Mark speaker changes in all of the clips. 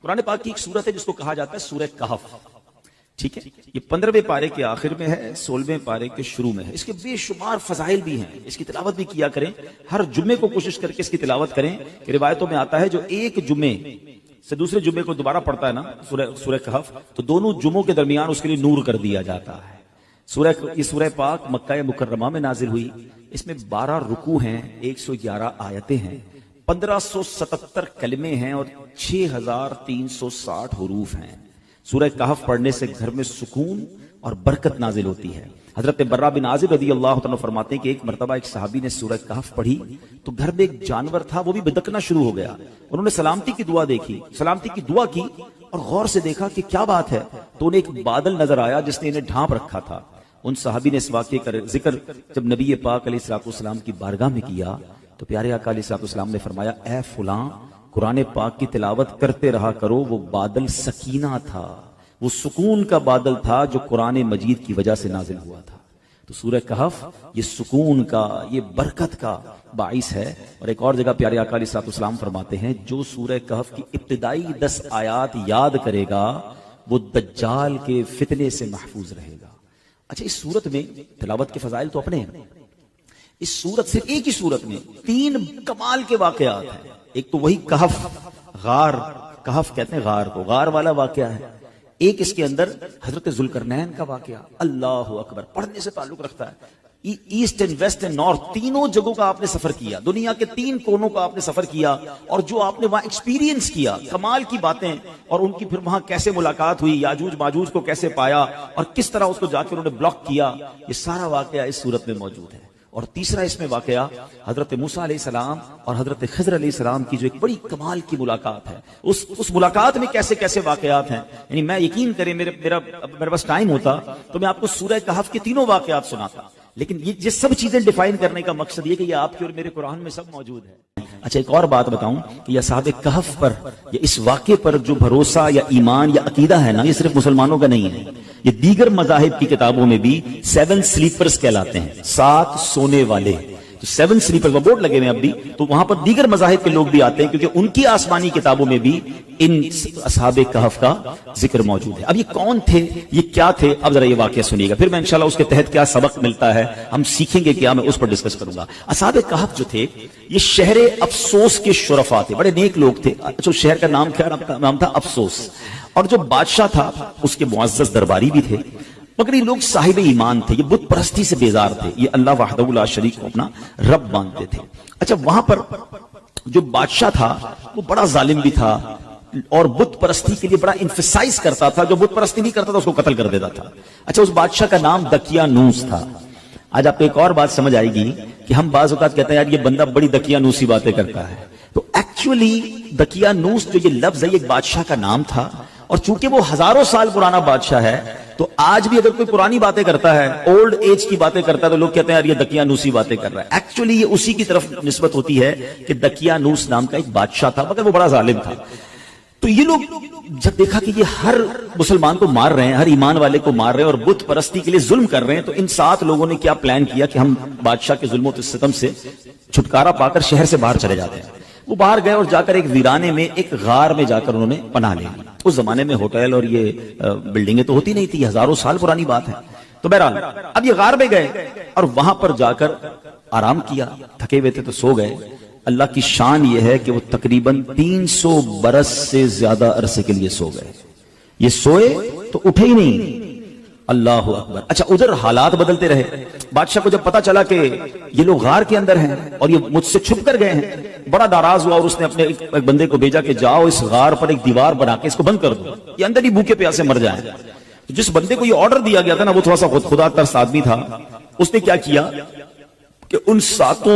Speaker 1: قرآن پاک کی ایک سورت ہے جس کو کہا جاتا ہے سورہ کہف. ٹھیک ہے, یہ 15ویں پارے کے آخر میں ہے, 16ویں پارے کے شروع میں ہے. اس کے بے شمار فضائل بھی ہیں, اس کی تلاوت بھی کیا کریں. ہر جمعے کو کوشش کر کے اس کی تلاوت کریں. کہ روایتوں میں آتا ہے جو ایک جمعے سے دوسرے جمعے کو دوبارہ پڑھتا ہے نا سورہ کہف, تو دونوں جمعوں کے درمیان اس کے لیے نور کر دیا جاتا ہے. یہ سورہ پاک مکہ مکرمہ میں نازل ہوئی. اس میں 12 رکوع ہیں, 111 آیتیں ہیں, 1577 کلمے ہیں اور 6360 حروف ہیں. سورہ کہف پڑھنے سے گھر میں سکون اور برکت نازل ہوتی ہے. حضرت برا بن عازب رضی اللہ تعالیٰ فرماتے ہیں کہ ایک مرتبہ ایک صحابی نے سورہ کہف پڑھی تو گھر میں ایک جانور تھا, وہ بھی بدکنا شروع ہو گیا. انہوں نے سلامتی کی دعا دیکھی, سلامتی کی دعا کی اور غور سے دیکھا کہ کیا بات ہے, تو انہیں ایک بادل نظر آیا جس نے انہیں ڈھانپ رکھا تھا. ان صحابی نے اس واقعے کا ذکر جب نبی پاک علیہ السلام کی بارگاہ میں کیا تو پیارے آقا علیہ السلام نے فرمایا, اے فلاں قرآن پاک کی تلاوت کرتے رہا کرو, وہ بادل سکینہ تھا, وہ سکون کا بادل تھا جو قرآن مجید کی وجہ سے نازل ہوا تھا. تو سورہ کہف یہ سکون کا, یہ برکت کا باعث ہے. اور ایک اور جگہ پیارے آقا علیہ السلام فرماتے ہیں, جو سورہ کہف کی ابتدائی 10 آیات یاد کرے گا وہ دجال کے فتنے سے محفوظ رہے گا. اچھا, اس صورت میں تلاوت کے فضائل تو اپنے ہیں. اس صورت سے ایک ہی صورت میں 3 کمال کے واقعات ہیں. ایک تو وہی کہف, غار, کہف کہتے ہیں غار کو, غار والا واقعہ ہے. ایک اس کے اندر حضرت ذوالقرنین کا واقعہ, اللہ اکبر, پڑھنے سے تعلق رکھتا ہے. East and west and north, تینوں جگہوں کا آپ نے سفر کیا, دنیا کے 3 کونوں کا آپ نے سفر کیا, اور جو آپ نے وہاں ایکسپیرینس کیا, کمال کی باتیں, اور ان کی پھر وہاں کیسے ملاقات ہوئی, یاجوج ماجوج کو کیسے پایا اور کس طرح اس کو جا کے انہوں نے بلاک کیا, یہ سارا واقعہ اس صورت میں موجود ہے. اور تیسرا اس میں واقعہ حضرت موسیٰ علیہ السلام اور حضرت خضر علیہ السلام کی جو ایک بڑی کمال کی ملاقات ہے, اس ملاقات میں کیسے کیسے واقعات ہیں. یعنی میں یقین کریں میرے پاس ٹائم ہوتا تو میں آپ کو سورہ کہف کے 3 واقعات سناتا, لیکن یہ سب چیزیں ڈیفائن کرنے کا مقصد یہ کہ یہ آپ کے اور میرے قرآن میں سب موجود ہے. اچھا, ایک اور بات بتاؤں کہ یہ اصحاب کہف پر, یہ اس واقعے پر جو بھروسہ یا ایمان یا عقیدہ ہے نا, یہ صرف مسلمانوں کا نہیں ہے. یہ دیگر مذاہب کی کتابوں میں بھی 7 سلیپرز کہلاتے ہیں, 7 سونے والے. تو 7 سلیپرز وہ بورڈ لگے ہوئے ابھی, تو وہاں پر دیگر مذاہب کے لوگ بھی آتے ہیں کیونکہ ان کی آسمانی کتابوں میں بھی ان اصحاب کہف کا ذکر موجود ہے. اب یہ کون تھے, یہ کیا تھے, اب ذرا یہ واقعہ سنیے گا, پھر میں انشاءاللہ اس کے تحت کیا سبق ملتا ہے ہم سیکھیں گے کیا, میں اس پر ڈسکس کروں گا. اصحاب کہف جو تھے یہ شہر افسوس کے شرفاء تھے, بڑے نیک لوگ تھے. اچھا, شہر کا نام کیا نام تھا؟ افسوس. اور جو بادشاہ تھا اس کے معزز درباری بھی تھے, مگر یہ لوگ صاحب ایمان تھے, یہ بت پرستی سے بیزار تھے, یہ اللہ وحدہ لا شریک کو اپنا رب مانتے تھے. اچھا, وہاں پر جو بادشاہ تھا وہ بڑا ظالم بھی تھا اور بت پرستی کے لیے بڑا انفسائز کرتا تھا. جو بت پرستی نہیں کرتا تھا اس کو قتل کر دیتا تھا. اچھا, اس بادشاہ کا نام دقیانوس تھا. آج آپ کو ایک اور بات سمجھ آئے گی کہ ہم بعض اوقات کہتے ہیں یار یہ بندہ بڑی دقیانوسی باتیں کرتا ہے, تو ایکچولی دقیانوس جو یہ لفظ ہے یہ ایک بادشاہ کا نام تھا, اور چونکہ وہ ہزاروں سال پرانا بادشاہ ہے تو آج بھی اگر کوئی پرانی باتیں کرتا ہے, اولڈ ایج کی باتیں کرتا ہے, تو لوگ کہتے ہیں یار یہ دقیانوسی باتیں کر رہا ہے. ایکچولی یہ اسی کی طرف نسبت ہوتی ہے کہ دقیانوس نام کا ایک بادشاہ تھا, مگر وہ بڑا ظالم تھا. تو یہ لوگ جب دیکھا کہ یہ ہر مسلمان کو مار رہے ہیں, ہر ایمان والے کو مار رہے ہیں اور بت پرستی کے لیے ظلم کر رہے ہیں, تو ان 7 لوگوں نے کیا پلان کیا کہ ہم بادشاہ کے ظلم و ستم سے چھٹکارا پا کر شہر سے باہر چلے جاتے ہیں. وہ باہر گئے اور جا کر ایک ویرانے میں ایک غار میں جا کر انہوں نے پناہ لی. اس زمانے میں ہوٹل اور یہ بلڈنگیں تو ہوتی نہیں تھی, ہزاروں سال پرانی بات ہے. تو بہرحال اب یہ غار میں گئے اور وہاں پر جا کر آرام کیا, تھکے ہوئے تھے تو سو گئے. اللہ کی شان یہ ہے کہ وہ تقریباً 300 برس سے زیادہ عرصے کے لیے سو گئے. یہ سوئے تو اٹھے ہی نہیں. اللہ اکبر. اچھا, ادھر حالات بدلتے رہے. بادشاہ کو جب پتا چلا کہ یہ لوگ غار کے اندر ہیں اور یہ مجھ سے چھپ کر گئے ہیں, بڑا ناراض ہوا اور اس نے اپنے ایک بندے کو بھیجا کہ جاؤ اس غار پر ایک دیوار بنا کے اس کو بند کر دو, یہ اندر ہی بھوکے پیاسے مر جائیں. جس بندے کو یہ آرڈر دیا گیا تھا نا وہ تھوڑا سا خدا ترس آدمی تھا. اس نے کیا کیا کہ ان 7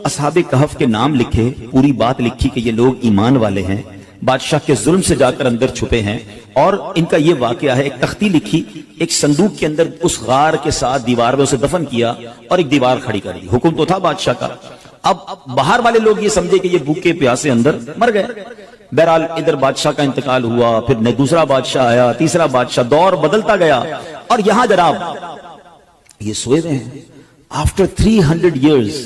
Speaker 1: اصحاب کہف کے نام لکھے, پوری بات لکھی کہ یہ لوگ ایمان والے ہیں, بادشاہ کے ظلم سے جا کر اندر چھپے ہیں, اور ان کا یہ واقعہ ہے. ایک تختی لکھی, ایک صندوق کے اندر اس غار کے ساتھ دیوار میں اسے دفن کیا اور ایک دیوار کھڑی کر دی. حکم تو تھا بادشاہ کا. اب باہر والے لوگ یہ سمجھے کہ یہ بھوکے پیاسے اندر مر گئے. بہرحال ادھر بادشاہ کا انتقال ہوا, پھر دوسرا بادشاہ آیا, تیسرا بادشاہ, دور بدلتا گیا. اور یہاں جناب یہ سوئے ہوئے ہیں. آفٹر 300 years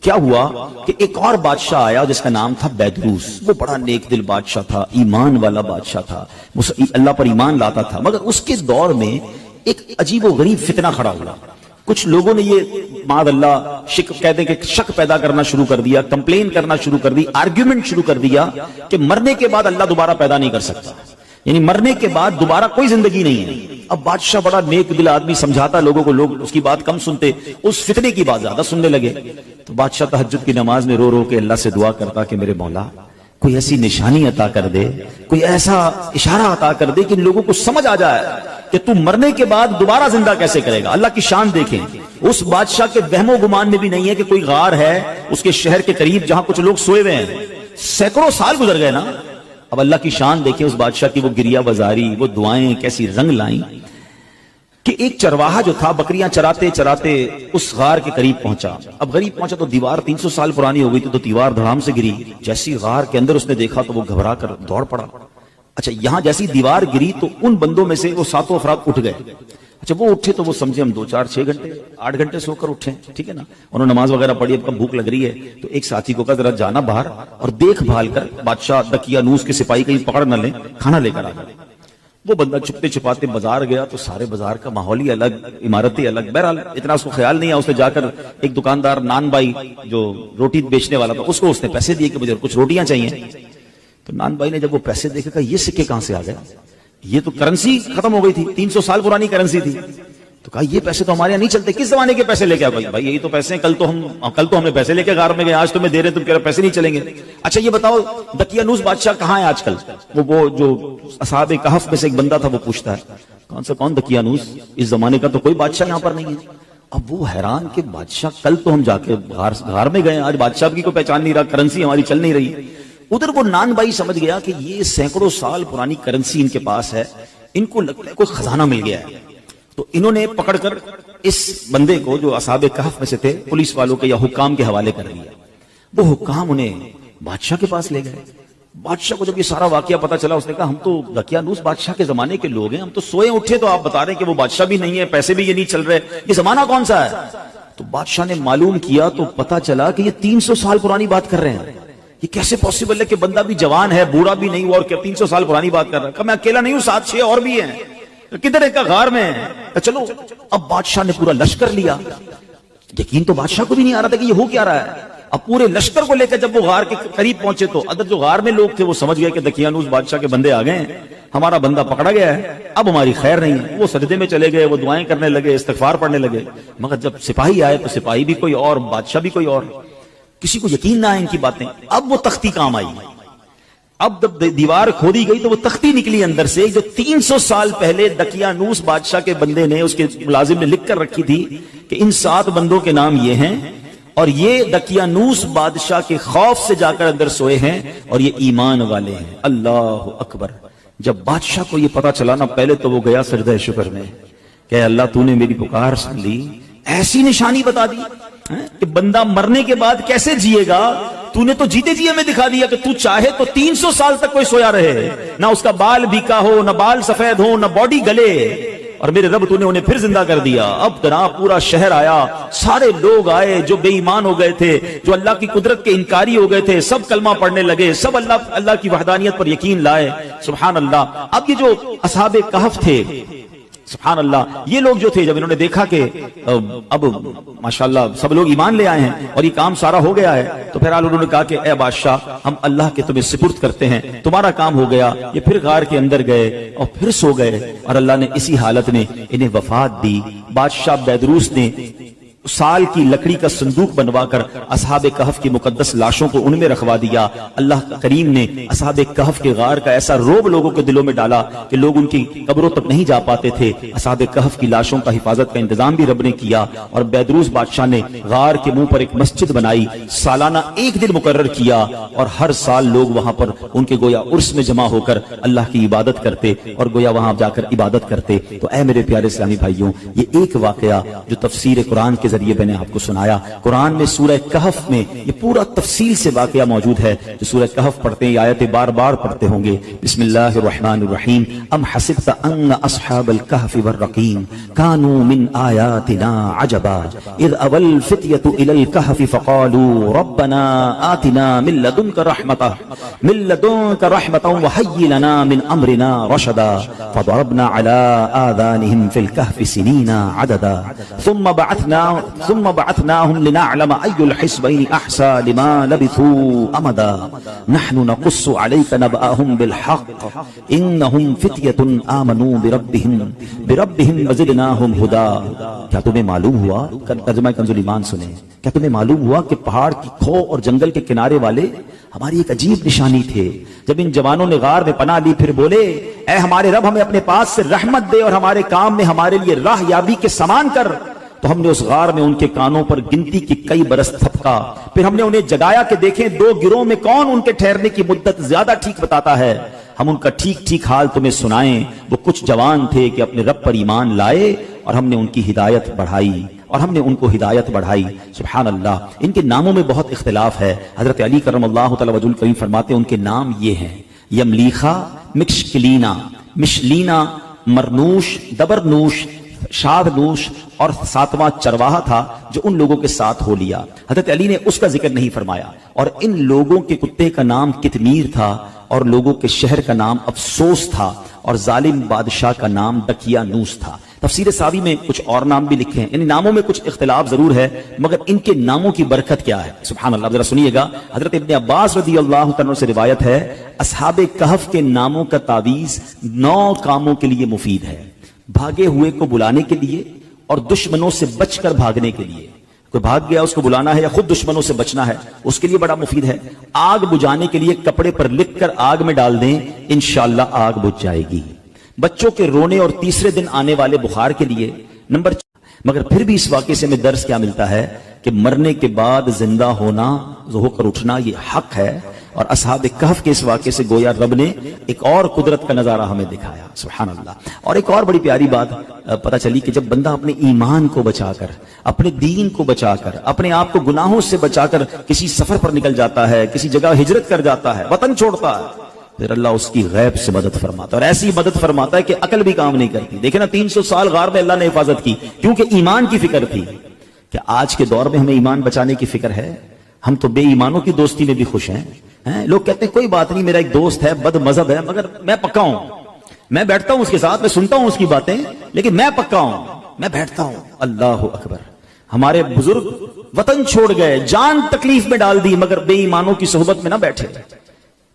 Speaker 1: کیا ہوا کہ ایک اور بادشاہ آیا جس کا نام تھا بیدروس. وہ بڑا نیک دل بادشاہ تھا, ایمان والا بادشاہ تھا, اللہ پر ایمان لاتا تھا. مگر اس کے دور میں ایک عجیب و غریب فتنہ کھڑا ہوا. کچھ لوگوں نے یہ معاذ اللہ کہتے ہیں کہ شک پیدا کرنا شروع کر دیا, کمپلین کرنا شروع کر دی, آرگیومنٹ شروع کر دیا کہ مرنے کے بعد اللہ دوبارہ پیدا نہیں کر سکتا, یعنی مرنے کے بعد دوبارہ کوئی زندگی نہیں ہے. اب بادشاہ بڑا نیک دل آدمی, سمجھاتا لوگوں کو, لوگ اس کی بات کم سنتے, اس فتنے کی بات زیادہ سننے لگے. تو بادشاہ تہجد کی نماز میں رو رو کے اللہ سے دعا کرتا کہ میرے مولا کوئی ایسی نشانی عطا کر دے, کوئی ایسا اشارہ عطا کر دے کہ ان لوگوں کو سمجھ آ جائے کہ تو مرنے کے بعد دوبارہ زندہ کیسے کرے گا. اللہ کی شان دیکھیں, اس بادشاہ کے وہم و گمان میں بھی نہیں ہے کہ کوئی غار ہے اس کے شہر کے قریب جہاں کچھ لوگ سوئے ہوئے ہیں. سینکڑوں سال گزر گئے نا. اب اللہ کی شان دیکھیں اس بادشاہ کی, وہ گریہ بازاری, وہ دعائیں کیسی رنگ لائیں کہ ایک چرواہا جو تھا بکریاں چراتے چراتے اس غار کے قریب پہنچا. اب غریب پہنچا تو دیوار 300 سال پرانی ہو گئی تھی, تو دیوار دھڑام سے گری. جیسی غار کے اندر اس نے دیکھا تو وہ گھبرا کر دوڑ پڑا. اچھا یہاں جیسی دیوار گری تو ان بندوں میں سے وہ 7 افراد اٹھ گئے. اچھا وہ اٹھے تو وہ سمجھے ہم 2 4 6 گھنٹے 8 گھنٹے سو کر اٹھے, ٹھیک ہے نا. انہوں نے نماز وغیرہ پڑھی, اب بھوک لگ رہی ہے. تو ایک ساتھی کو کہا ذرا جانا باہر اور دیکھ بھال کر بادشاہ دقیانوس کے سپاہی کہیں پکڑ نہ لیں, کھانا لے کر آ گئے. وہ بندہ چھپتے چھپاتے بازار گیا تو سارے بازار کا ماحول ہی الگ, عمارتیں الگ. بہرحال اتنا اس کو خیال نہیں آیا. اس نے جا کر ایک دکاندار نان بائی جو روٹی بیچنے والا تھا, اس کو اس نے پیسے دیے کہ مجھے کچھ روٹیاں چاہیے. تو نان بائی نے جب وہ پیسے دیکھا کہ یہ سکے کہاں سے آ گئے, یہ تو کرنسی ختم ہو گئی تھی, 300 سال پرانی کرنسی تھی. تو کہا یہ پیسے تو ہمارے یہاں نہیں چلتے, کس زمانے کے پیسے لے کے آئے؟ بھائی یہی تو پیسے ہیں, کل تو ہم نے پیسے لے کے غار میں گئے, آج تمہیں دے رہے تم کہہ رہے پیسے نہیں چلیں گے. اچھا یہ بتاؤ دقیانوس بادشاہ کہاں ہے آج کل؟ وہ جو اصحاب کہف میں سے ایک بندہ تھا وہ پوچھتا ہے کون دقیانوس, اس زمانے کا تو کوئی بادشاہ یہاں پر نہیں ہے. اب وہ حیران کہ بادشاہ کل تو ہم جا کے غار میں گئے, آج بادشاہ کی کوئی پہچان نہیں رہا, کرنسی ہماری چل نہیں رہی. ادھر وہ نان بائی سمجھ گیا کہ یہ سینکڑوں سال پرانی کرنسی ان کے پاس ہے, ان کو لگتا ہے کوئی خزانہ مل گیا ہے. تو انہوں نے پکڑ کر اس بندے کو جو اصحاب کہف میں سے تھے پولیس والوں کے یا حکام کے حوالے کر دیا. وہ حکام انہیں بادشاہ کے پاس لے گئے. بادشاہ کو جب یہ سارا واقعہ پتا چلا, اس نے کہا ہم تو دقیانوس بادشاہ کے زمانے کے لوگ ہیں, ہم تو سوئے اٹھے تو آپ بتا رہے ہیں کہ وہ بادشاہ بھی نہیں ہے, پیسے بھی یہ نہیں چل رہے, یہ زمانہ کون سا ہے؟ تو بادشاہ نے معلوم کیا تو پتا چلا کہ یہ 300 سال پرانی بات کر رہے ہیں. یہ کیسے پوسیبل ہے کہ بندہ بھی جوان ہے, بوڑھا بھی نہیں ہوا, اور 300 سال پرانی بات کر رہا ہے. کہ میں اکیلا نہیں ہوں, 7 6 اور بھی ہیں. کدھر ہے؟ کا غار میں ہے. چلو اب بادشاہ نے پورا لشکر لیا. یقین تو بادشاہ کو بھی نہیں آ رہا تھا کہ یہ ہو کیا رہا ہے. اب پورے لشکر کو لے کر جب وہ غار کے قریب پہنچے تو ادھر جو غار میں لوگ تھے وہ سمجھ گئے کہ دقیانوس بادشاہ کے بندے آ گئے ہیں, ہمارا بندہ پکڑا گیا ہے, اب ہماری خیر نہیں ہے. وہ سجدے میں چلے گئے, وہ دعائیں کرنے لگے, استغفار پڑھنے لگے. مگر جب سپاہی آئے تو سپاہی بھی کوئی اور, بادشاہ بھی کوئی اور. کسی کو یقین نہ آئے ان کی باتیں. اب وہ تختی کام آئی. اب جب دیوار کھودی گئی تو وہ تختی نکلی اندر سے, جو 300 سال پہلے دقیانوس بادشاہ کے بندے نے, اس کے ملازم نے لکھ کر رکھی تھی کہ ان 7 بندوں کے نام یہ ہیں, اور یہ دقیانوس بادشاہ کے خوف سے جا کر اندر سوئے ہیں, اور یہ ایمان والے ہیں. اللہ اکبر. جب بادشاہ کو یہ پتا چلا نا, پہلے تو وہ گیا سجدہ شکر میں کہ اللہ تو نے میری پکار سن لی, ایسی نشانی بتا دی کہ بندہ مرنے کے بعد کیسے جیے گا. تو نے تو جیتے جی ہمیں دکھا دیا کہ تو چاہے تو 300 سال تک کوئی سویا رہے, نہ اس کا بال بھیکا ہو, نہ بال سفید ہو, نہ باڈی گلے, اور میرے رب تو نے انہیں پھر زندہ کر دیا. اب جناب پورا شہر آیا, سارے لوگ آئے جو بے ایمان ہو گئے تھے, جو اللہ کی قدرت کے انکاری ہو گئے تھے, سب کلمہ پڑھنے لگے, سب اللہ کی وحدانیت پر یقین لائے. سبحان اللہ. اب یہ جو اصحاب کہف تھے, سبحان اللہ, یہ لوگ جو تھے جب انہوں نے دیکھا کہ اب ماشاءاللہ سب لوگ ایمان لے آئے ہیں اور یہ کام سارا ہو گیا ہے, تو پھر انہوں نے کہا کہ اے بادشاہ ہم اللہ کے تمہیں سپرد کرتے ہیں, تمہارا کام ہو گیا. یہ پھر غار کے اندر گئے اور پھر سو گئے, اور اللہ نے اسی حالت میں انہیں وفات دی. بادشاہ بیدروس نے سال کی لکڑی کا صندوق بنوا کر اصحاب کہف کی مقدس لاشوں کو ان میں رکھوا دیا. اللہ کریم نے اصحاب کہف کے غار کا ایسا روب لوگوں کے دلوں میں ڈالا کہ لوگ ان کی قبروں تک نہیں جا پاتے تھے. اصحاب کہف کی لاشوں کا حفاظت کا انتظام بھی رب نے کیا, اور بیدروس بادشاہ نے غار کے منہ پر ایک مسجد بنائی, سالانہ ایک دن مقرر کیا, اور ہر سال لوگ وہاں پر ان کے گویا عرس میں جمع ہو کر اللہ کی عبادت کرتے اور گویا وہاں جا کر عبادت کرتے. تو اے میرے پیارے اسلامی بھائیوں, یہ ایک واقعہ جو تفسیر قرآن کے ذریعے میں نے آپ کو سنایا. قرآن میں سورہ کہف میں یہ پورا تفصیل سے واقعہ موجود ہے. جو سورہ کہف پڑھتے ہیں آیتیں بار بار پڑھتے ہوں گے. بسم اللہ الرحمن الرحیم. ام حسبت ان اصحاب الكهف والرقیم كانوا من آیاتنا عجبا اذ اول الفتية الى الكهف فقالوا ربنا آتنا من لدنك رحمة وهيئ لنا من امرنا رشدا فضربنا على آذانهم في الكهف سنين عددا ثم بعثناهم لنعلم أي الحزبين أحصى لما لبثوا أمدا نحن نقص عليك نبأهم بالحق إنهم فتية آمنوا بربهم وزدناهم هدى. کیا تمہیں معلوم ہوا، ترجمہ کنز الایمان سنیں، کیا تمہیں معلوم ہوا کہ پہاڑ کی کھو اور جنگل کے کنارے والے ہماری ایک عجیب نشانی تھے. جب ان جوانوں نے غار میں پناہ لی پھر بولے اے ہمارے رب ہمیں اپنے پاس سے رحمت دے اور ہمارے کام میں ہمارے لیے راہ یابی کے سامان کر، تو ہم نے اس غار میں ان کے کانوں پر گنتی کی کئی برس تھپکا. پھر ہم نے انہیں جگایا کہ دیکھیں دو گروہ میں کون ان کے ٹھہرنے کی مدت زیادہ ٹھیک بتاتا ہے. ہم ان کا ٹھیک ٹھیک حال تمہیں سنائیں. وہ کچھ جوان تھے کہ اپنے رب پر ایمان لائے اور ہم نے ان کی ہدایت بڑھائی سبحان اللہ. ان کے ناموں میں بہت اختلاف ہے. حضرت علی کرم اللہ تعالی وجہ الکریم فرماتے ہیں ان کے نام یہ ہیں: یملیخا، مکشکلینا، مشلینا، مرنوش، دبرنوش، شادنوش، اور ساتواں چرواہا تھا جو ان لوگوں کے ساتھ ہو لیا. حضرت علی نے اس کا ذکر نہیں فرمایا. اور ان لوگوں کے کتے کا نام کتمیر تھا اور لوگوں کے شہر کا نام افسوس تھا اور ظالم بادشاہ کا نام دکیانوس تھا. تفسیر ساوی میں کچھ اور نام بھی لکھے ہیں. ان ناموں میں کچھ اختلاف ضرور ہے مگر ان کے ناموں کی برکت کیا ہے سبحان اللہ. ذرا سنیے گا. حضرت ابن عباس رضی اللہ عنہ سے روایت ہے اصحاب کہف کے ناموں کا تعویذ 9 کاموں کے لیے مفید ہے: بھاگے ہوئے کو بلانے کے لیے اور دشمنوں سے بچ کر بھاگنے کے لیے. کوئی بھاگ گیا اس کو بلانا ہے یا خود دشمنوں سے بچنا ہے اس کے لیے بڑا مفید ہے. آگ بجھانے کے لیے کپڑے پر لکھ کر آگ میں ڈال دیں انشاءاللہ آگ بجھ جائے گی. بچوں کے رونے اور تیسرے دن آنے والے بخار کے لیے. نمبر 4. مگر پھر بھی اس واقعے سے ہمیں درس کیا ملتا ہے کہ مرنے کے بعد زندہ ہونا، ہو کر اٹھنا یہ حق ہے. اور اصحاب کہف کے اس واقعے سے گویا رب نے ایک اور قدرت کا نظارہ ہمیں دکھایا سبحان اللہ. اور ایک اور بڑی پیاری بات پتہ چلی کہ جب بندہ اپنے ایمان کو بچا کر، اپنے دین کو بچا کر، اپنے آپ کو گناہوں سے بچا کر کسی سفر پر نکل جاتا ہے، کسی جگہ ہجرت کر جاتا ہے، وطن چھوڑتا ہے، پھر اللہ اس کی غیب سے مدد فرماتا ہے. اور ایسی مدد فرماتا ہے کہ عقل بھی کام نہیں کرتی. دیکھیں نا 300 سال غار میں اللہ نے حفاظت کی کیونکہ ایمان کی فکر تھی. کہ آج کے دور میں ہمیں ایمان بچانے کی فکر ہے؟ ہم تو بے ایمانوں کی دوستی میں بھی خوش ہیں. لوگ کہتے ہیں کوئی بات نہیں، میرا ایک دوست ہے بد مذہب ہے مگر میں پکا ہوں، میں بیٹھتا ہوں اس کے ساتھ، میں سنتا ہوں اس کی باتیں، لیکن میں پکا ہوں، میں بیٹھتا ہوں. اللہ اکبر. ہمارے بزرگ وطن چھوڑ گئے، جان تکلیف میں ڈال دی مگر بے ایمانوں کی صحبت میں نہ بیٹھے.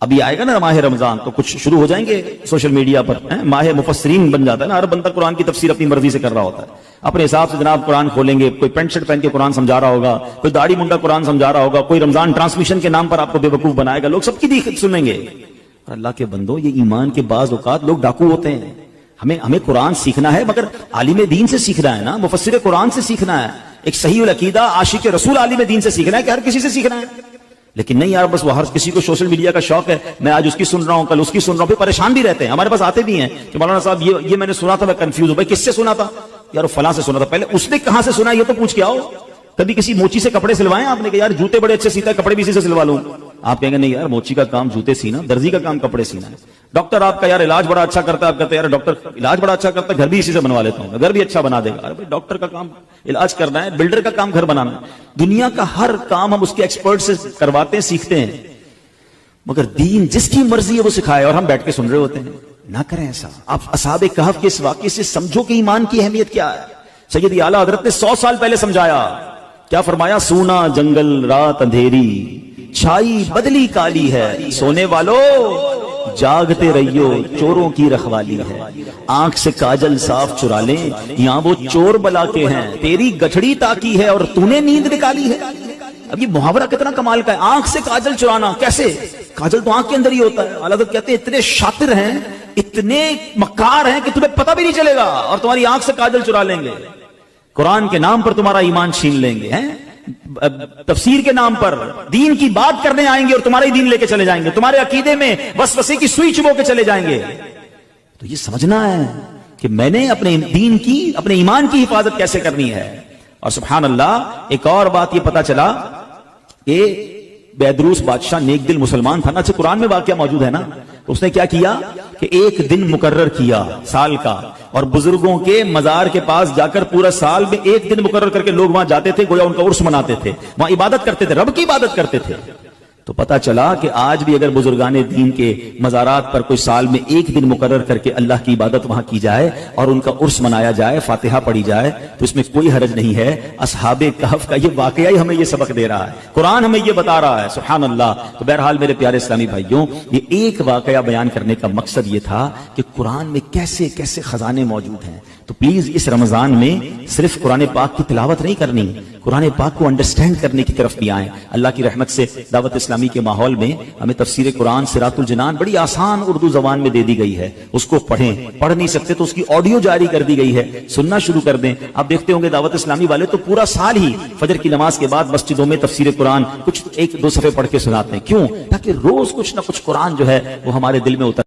Speaker 1: ابھی آئے گا نا ماہ رمضان تو کچھ شروع ہو جائیں گے سوشل میڈیا پر. ماہ مفسرین بن جاتا ہے نا، ہر بندہ قرآن کی تفسیر اپنی مرضی سے کر رہا ہوتا ہے، اپنے حساب سے جناب قرآن کھولیں گے. کوئی پینٹ شرٹ پہن کے قرآن سمجھا رہا ہوگا، کوئی داڑھی منڈا قرآن سمجھا رہا ہوگا، کوئی رمضان ٹرانسمیشن کے نام پر آپ کو بے وقوف بنائے گا. لوگ سب کی بھی سنیں گے. اور اللہ کے بندو، یہ ایمان کے بعض اوقات لوگ ڈاکو ہوتے ہیں. ہمیں قرآن سیکھنا ہے مگر عالم دین سے سیکھنا ہے نا، مفسر قرآن سے سیکھنا ہے. ایک صحیح العقیدہ عاشق رسول عالم دین سے سیکھنا ہے کہ ہر کسی سے سیکھنا ہے. لیکن نہیں یار بس وہ ہر کسی کو سوشل میڈیا کا شوق ہے، میں آج اس کی سن رہا ہوں کل اس کی سن رہا ہوں. پھر پریشان بھی رہتے ہیں. ہمارے پاس آتے بھی ہیں کہ مولانا صاحب یہ میں نے سنا تھا، میں کنفیوز ہوں. بھائی کس سے سنا تھا؟ یار فلاں سے سنا تھا. پہلے اس نے کہاں سے سنا یہ تو پوچھ کے آؤ. کبھی کسی موچی سے کپڑے سلوائے آپ نے کہ یار جوتے بڑے اچھے سیتا ہے، کپڑے بھی اسی سے سلوا لوں؟ آپ کہیں گے نہیں یار موچی کا کام جوتے سینا، درزی کا کام کپڑے سینا ہے. ڈاکٹر آپ کا یار علاج بڑا اچھا کرتا ہے، آپ کہتے ہیں یار ڈاکٹر علاج بڑا اچھا کرتا ہے، گھر بھی اسی سے بنوا لیتا ہوں، گھر بھی اچھا بنا دے گا. ارے بھائی ڈاکٹر کا کام علاج کرنا ہے، بلڈر کا کام گھر بنانا ہے. دنیا کا ہر کام ہم اس کے ایکسپرٹ سے کرواتے ہیں، سیکھتے ہیں، مگر دین جس کی مرضی ہے وہ سکھائے اور ہم بیٹھ کے سن رہے ہوتے ہیں. نہ کریں ایسا. آپ اصحاب کہف کے اس واقعے سے سمجھو کہ ایمان کی اہمیت کیا ہے. سیدی اعلیٰ حضرت نے 100 سال پہلے سمجھایا. کیا فرمایا؟ سونا جنگل رات اندھیری، چھائی بدلی کالی ہے، سونے والو جاگتے رہیو چوروں کی رکھوالی ہے. آنکھ سے کاجل صاف چرا لیں، یہاں وہ چور بلا کے ہیں، تیری گٹھڑی تاکی ہے اور تو نے نیند نکالی ہے. اب یہ محاورہ کتنا کمال کا ہے. آنکھ سے کاجل چرانا کیسے؟ کاجل تو آنکھ کے اندر ہی ہوتا ہے. اعلیٰ حضرت کہتے ہیں اتنے شاطر ہیں، اتنے مکار ہیں کہ تمہیں پتہ بھی نہیں چلے گا اور تمہاری آنکھ سے کاجل چرا لیں گے. قرآن کے نام پر تمہارا ایمان چھین لیں گے، تفسیر کے نام پر دین کی بات کرنے آئیں گے اور تمہارا ہی دین لے کے چلے جائیں گے، تمہارے عقیدے میں وسوسے کی سوئی چبو کے چلے جائیں گے. تو یہ سمجھنا ہے کہ میں نے اپنے دین کی، اپنے ایمان کی حفاظت کیسے کرنی ہے. اور سبحان اللہ ایک اور بات یہ پتا چلا کہ بیدروس بادشاہ نیک دل مسلمان تھا نا، اچھا قرآن میں واقعہ موجود ہے نا، اس نے کیا کیا کہ ایک دن مقرر کیا سال کا، اور بزرگوں کے مزار کے پاس جا کر پورا سال میں ایک دن مقرر کر کے لوگ وہاں جاتے تھے، گویا ان کا عرس مناتے تھے، وہاں عبادت کرتے تھے، رب کی عبادت کرتے تھے۔ تو پتا چلا کہ آج بھی اگر بزرگان دین کے مزارات پر کوئی سال میں ایک دن مقرر کر کے اللہ کی عبادت وہاں کی جائے اور ان کا عرس منایا جائے، فاتحہ پڑھی جائے، تو اس میں کوئی حرج نہیں ہے۔ اصحاب کہف کا یہ واقعہ ہی ہمیں یہ سبق دے رہا ہے، قرآن ہمیں یہ بتا رہا ہے، سبحان اللہ۔ تو بہرحال میرے پیارے اسلامی بھائیوں، یہ ایک واقعہ بیان کرنے کا مقصد یہ تھا کہ قرآن میں کیسے کیسے خزانے موجود ہیں۔ تو پلیز اس رمضان میں صرف قرآن پاک کی تلاوت نہیں کرنی، قرآن پاک کو انڈرسٹینڈ کرنے کی طرف بھی آئیں۔ اللہ کی رحمت سے دعوت اسلامی کے ماحول میں ہمیں تفسیر قرآن صراط الجنان بڑی آسان اردو زبان میں دے دی گئی ہے، اس کو پڑھیں، پڑھ نہیں سکتے تو اس کی آڈیو جاری کر دی گئی ہے، سننا شروع کر دیں۔ آپ دیکھتے ہوں گے دعوت اسلامی والے تو پورا سال ہی فجر کی نماز کے بعد مسجدوں میں تفسیر قرآن کچھ ایک دو صفحے پڑھ کے سناتے ہیں، کیوں؟ تاکہ روز کچھ نہ کچھ قرآن جو ہے وہ ہمارے دل میں اتر